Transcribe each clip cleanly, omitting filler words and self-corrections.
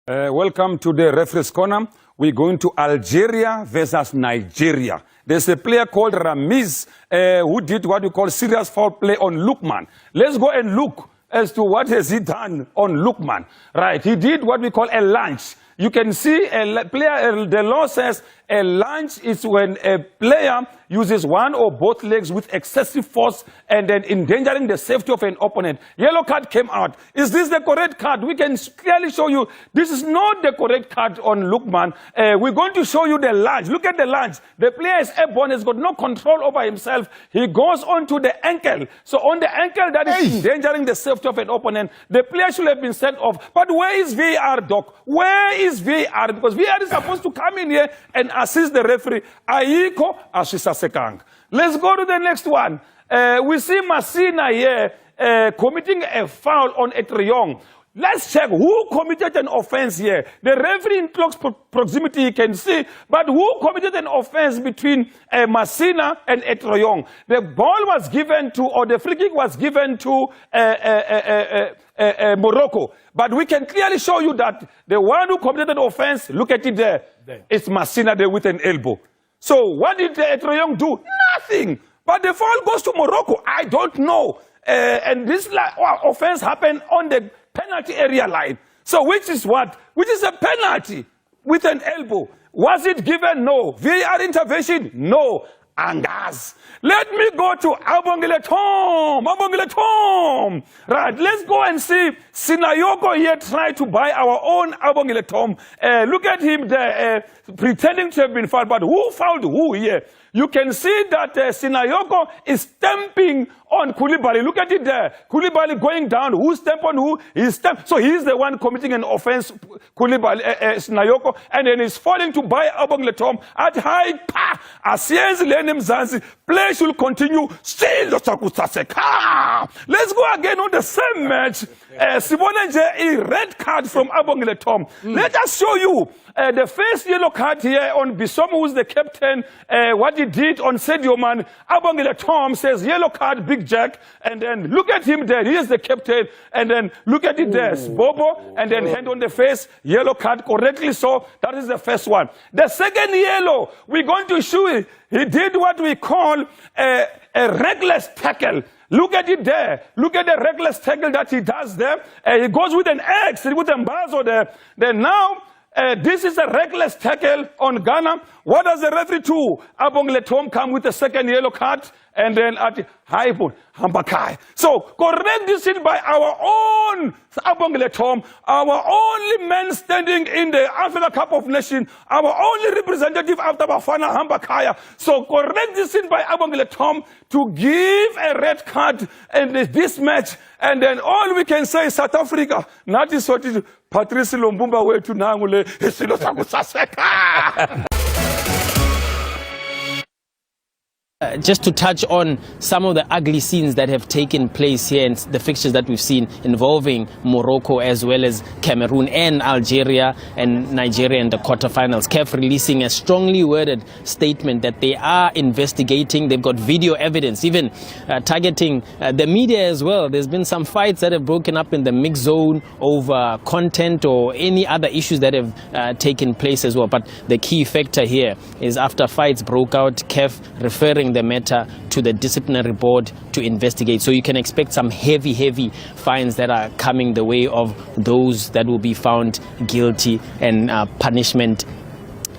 Welcome to the referee's corner. We're going to Algeria versus Nigeria. There's a player called Ramiz who did what we call serious foul play on Lukman. Let's go and look as to what has he done on Lukman. Right, he did what we call a lunge. You can see a player, the law says a lunge is when a player uses one or both legs with excessive force and then endangering the safety of an opponent. Yellow card came out. Is this the correct card? We can clearly show you this is not the correct card on Lukman. We're going to show you the lunge. Look at the lunge. The player is airborne, has got no control over himself. He goes onto the ankle. So on the ankle that is endangering the safety of an opponent, the player should have been sent off. But where is VAR, Doc? Where is VAR? Because VAR is supposed to come in here and assist the referee. Aiko Ashisasekang. Let's go to the next one. We see Masina here committing a foul on Etreyong. Let's check who committed an offense here. The referee in close proximity you can see, but who committed an offense between Masina and Etreyong? The ball was given to, or the free kick was given to Morocco. But we can clearly show you that the one who committed the offense, look at it there, it's Masina there with an elbow. So what did Etreyong do? Nothing. But the foul goes to Morocco. I don't know. And this offense happened on the penalty area line. So which is what? Which is a penalty with an elbow. Was it given? No. VAR intervention? No. Angas. Let me go to Abongile Tom. Right, let's go and see Sinayoko here try to buy our own Abongile Tom. Look at him there, pretending to have been fouled. But who fouled who here? You can see that Sinayoko is stamping on Koulibaly. Look at it there. Koulibaly going down. Who stamped on who? He stamped. So he's the one committing an offense, Koulibaly, Sinayoko, and then he's falling to buy Abongile Tom at high pa. Asienzi Lenim Zanzi. Play should continue. Let's go again on the same match. Sibonenje, a red card from Abongile Tom. Let us show you the first yellow card here on Bisomo, who's the captain. What he did on Sadio Man. Abongile Tom says yellow card, Big Jack. And then look at him there. He is the captain. And then look at it there. Bobo. And then hand on the face. Yellow card, correctly so. That is the first one. The second yellow, we're going to show it. He did what we call a reckless tackle. Look at it there. Look at the reckless tackle that he does there. He goes with an X, with a Mbazo there. Then now, this is a reckless tackle on Ghana. What does the referee do? Abongile Tom come with a second yellow card, and then at high point, Hambakai. So correct this in by our own Abongile Tom, our only man standing in the Africa Cup of Nations, our only representative after Bafana Hambakaya. So correct this in by Abongile Tom to give a red card in this match, and then all we can say is South Africa. Not is what is Patrice Lumbumba way to Nangule. Just to touch on some of the ugly scenes that have taken place here and the fixtures that we've seen involving Morocco as well as Cameroon and Algeria and Nigeria in the quarterfinals. CAF releasing a strongly worded statement that they are investigating. They've got video evidence, even targeting the media as well. There's been some fights that have broken up in the mixed zone over content or any other issues that have taken place as well. But the key factor here is after fights broke out, CAF referring the matter to the disciplinary board to investigate. So you can expect some heavy fines that are coming the way of those that will be found guilty, and punishment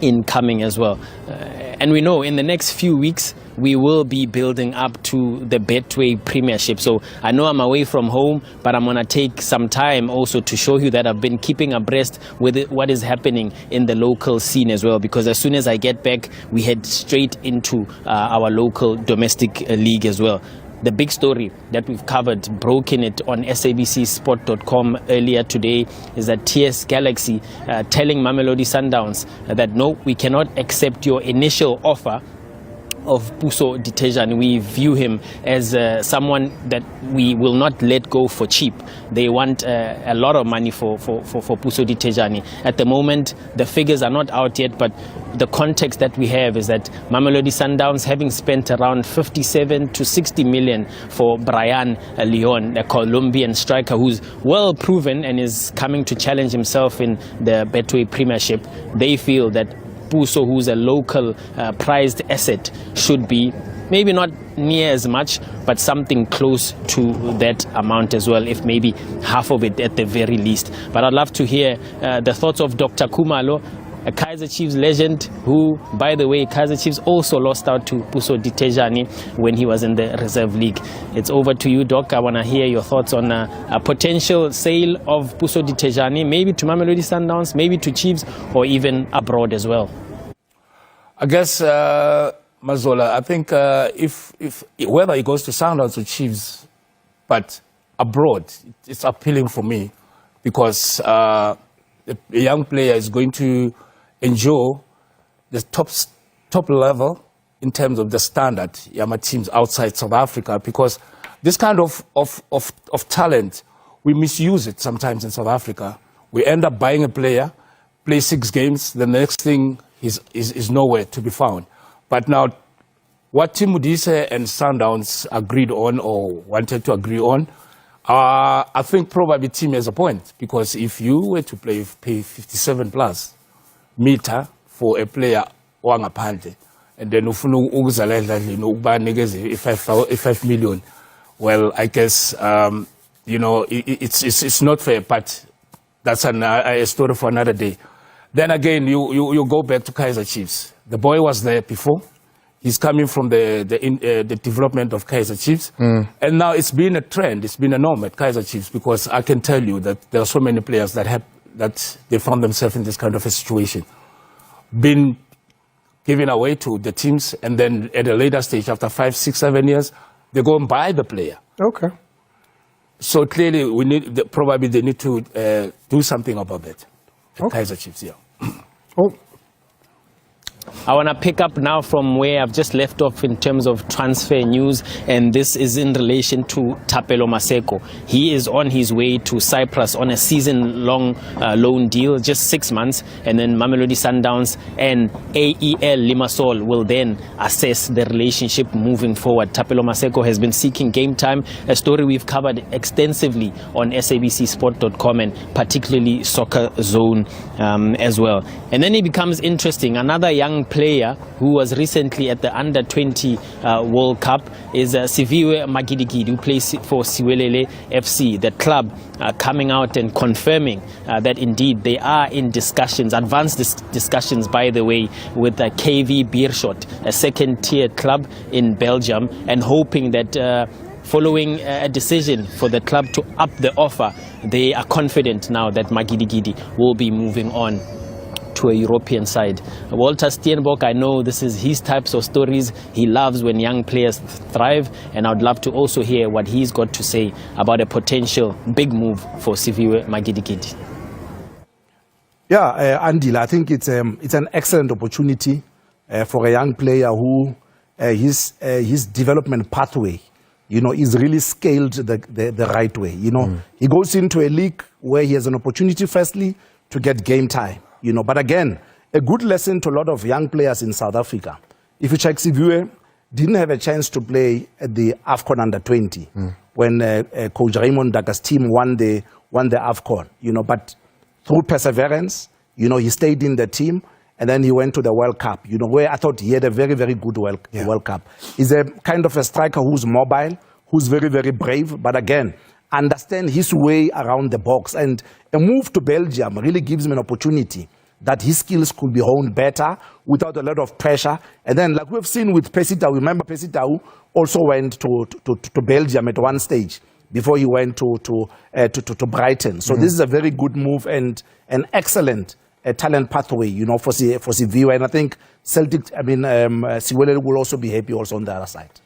incoming as well. And we know in the next few weeks we will be building up to the Betway Premiership. So I know I'm away from home, but I'm going to take some time also to show you that I've been keeping abreast with what is happening in the local scene as well, because as soon as I get back, we head straight into our local domestic league as well. The big story that we've covered, broken it on sabcsport.com earlier today, is that TS Galaxy telling Mamelodi Sundowns that no, we cannot accept your initial offer of Puso Dithejane. We view him as someone that we will not let go for cheap. They want a lot of money for Puso Dithejane. At the moment, the figures are not out yet, but the context that we have is that Mamelodi Sundowns, having spent around 57 to 60 million for Brian Leon, a Colombian striker who's well proven and is coming to challenge himself in the Betway Premiership, they feel that Puso, who's a local prized asset, should be maybe not near as much, but something close to that amount as well, if maybe half of it at the very least. But I'd love to hear the thoughts of Dr. Khumalo, a Kaizer Chiefs legend who, by the way, Kaizer Chiefs also lost out to Puso Dithejane when he was in the reserve league. It's over to you, Doc. I want to hear your thoughts on a potential sale of Puso Dithejane, maybe to Mamelodi Sundowns, maybe to Chiefs, or even abroad as well. I guess, Mazola, I think if whether he goes to Sundowns or Chiefs, but abroad, it's appealing for me because a young player is going to enjoy the top level in terms of the standard Yama teams outside South Africa, because this kind of talent, we misuse it sometimes in South Africa. We end up buying a player, play 6 games, the next thing is nowhere to be found. But now, what Team Modise and Sundowns agreed on or wanted to agree on, I think probably team has a point, because if you were to pay 57 plus meter for a player wangaphandle, and then ufuna ukuzalela ukuba nikeze 5 million, well, I guess it's not fair, but that's a story for another day. Then again, you go back to Kaizer Chiefs. The boy was there before. He's coming from the development of Kaizer Chiefs. And now it's been a trend, it's been a norm at Kaizer Chiefs, because I can tell you that there are so many players that they found themselves in this kind of a situation. Been given away to the teams, and then at a later stage, after 5, 6, 7 years, they go and buy the player. Okay. So clearly, probably they need to do something about that at Kaizer Chiefs, yeah. Oh. I want to pick up now from where I've just left off in terms of transfer news, and this is in relation to Thapelo Maseko. He is on his way to Cyprus on a season-long loan deal, just 6 months, and then Mamelodi Sundowns and AEL Limassol will then assess the relationship moving forward. Thapelo Maseko has been seeking game time, a story we've covered extensively on sabcsport.com and particularly Soccerzone as well. And then it becomes interesting. Another young player who was recently at the Under-20 World Cup is Siviwe Magidigidi, who plays for Siwelele FC. The club coming out and confirming that indeed they are in discussions, advanced discussions, by the way, with KV Beerschot, a second-tier club in Belgium, and hoping that following a decision for the club to up the offer, they are confident now that Magidigidi will be moving on to a European side. Walter Steenbok, I know this is his types of stories. He loves when young players thrive, and I'd love to also hear what he's got to say about a potential big move for Siviwe Magidigidi. Yeah, Andile, I think it's an excellent opportunity for a young player who his development pathway, is really scaled the right way. He goes into a league where he has an opportunity, firstly, to get game time. But again, a good lesson to a lot of young players in South Africa. If you check, Siviwe didn't have a chance to play at the AFCON Under-20 when Coach Raymond Daka's team won the AFCON. But through perseverance, he stayed in the team, and then he went to the World Cup. Where I thought he had a very, very good World Cup. He's a kind of a striker who's mobile, who's very, very brave. But again, understand his way around the box, and a move to Belgium really gives him an opportunity that his skills could be honed better without a lot of pressure. And then, like we've seen with Pesitau, remember Pesitau also went to Belgium at one stage before he went to Brighton. So this is a very good move and an excellent talent pathway, for Siviwe. And I think Siwelele will also be happy also on the other side.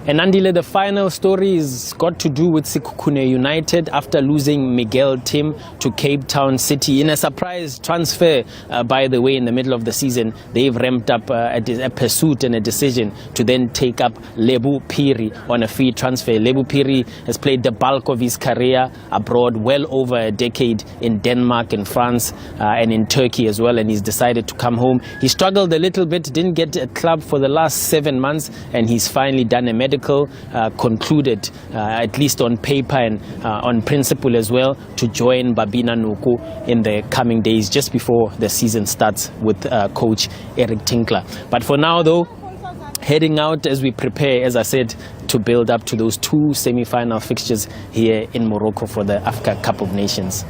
And Andile, the final story is got to do with Sekhukhune United after losing Miguel Tim to Cape Town City. In a surprise transfer, by the way, in the middle of the season, they've ramped up a pursuit and a decision to then take up Lebu Piri on a free transfer. Lebu Piri has played the bulk of his career abroad, well over a decade in Denmark, in France, and in Turkey as well, and he's decided to come home. He struggled a little bit, didn't get a club for the last 7 months, and he's finally done a medical, concluded, at least on paper and on principle as well, to join Babina Nuku in the coming days, just before the season starts with coach Eric Tinkler. But for now, though, heading out as we prepare, as I said, to build up to those 2 semi-final fixtures here in Morocco for the Africa Cup of Nations.